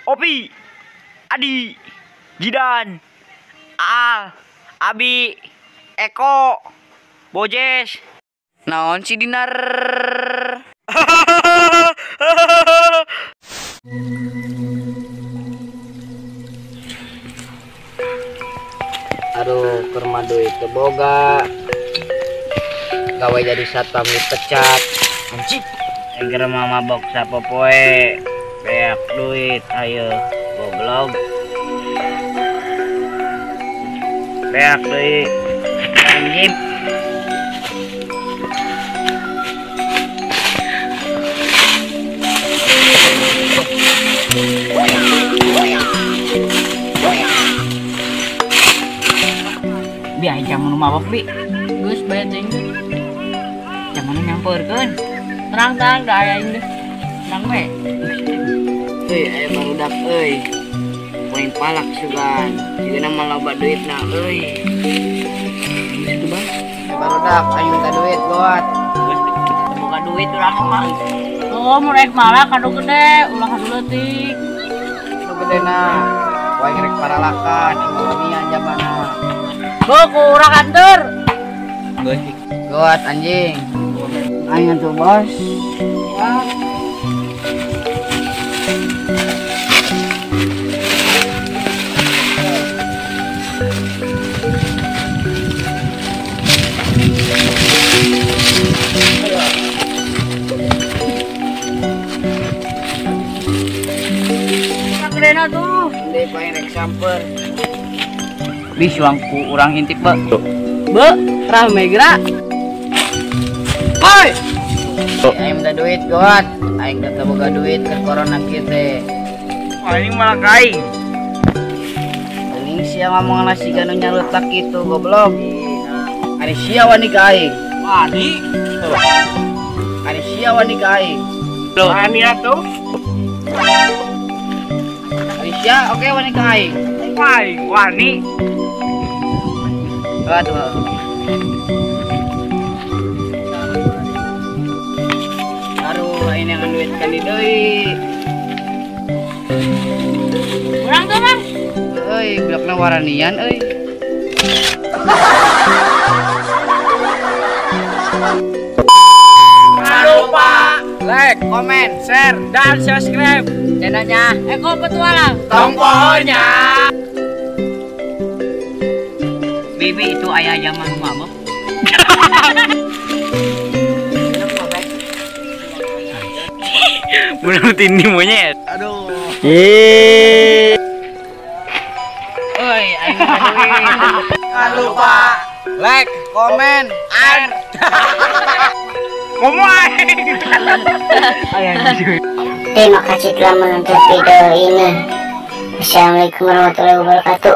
Opi, Adi, Jidan, Al, Abi, Eko, Bojes. Naon si Dinar? Aduh, kurma duit boga. Gawe jadi satpam dipecat. Anjing, engger mama bok sapopoe. Beak duit, ayo goblok. Beak duit. Anjing. Biar jaman mabok bi. Geus beting. Jaman nyamperkeun. Terang-terang da aya ini. Nang we. Euy, aya barudak euy. Poin palak sugan. Sigana mah loba duitna euy. Gitu bang. Barudak aya minta duit buat. Buka duit urang mah. Oh, murek malah kado gede, ulah kado leutik. Itu gedena. Poin rek paralakan, ekonomian jamana. Bo kurang anter. Buat anjing. Ayo tuh bos. Ya. Gedena tuh. Ndeu poin rek samper. Bis wangku urang intip ba. Be, rame gerak. Hoi. Aing minta duit buat. Aing teu boga duit ke corona kieu teh. Wah, ini malah kain. Aing sia ngomong nasi ganu nyarutak itu goblok. Ari sia wani ka aing. Wani. Ari sia wani ka aing. Wani atuh. Ari sia oke wani ka aing. Wani. Aduh. Aduh, ini yang duit kan di deui. Kurang tuh, Bang. Euy, blokna waranian euy. Jangan lupa Like, comment, share, dan subscribe channelnya Eko Petualang. tombolnya. Bibi itu ayah zaman mabok. Bunuh tini monyet. Aduh. Oi, aing duit. Jangan lupa like, comment, and Ngomong aing. Ayah duit. Terima kasih telah menonton video ini. Assalamualaikum warahmatullahi wabarakatuh.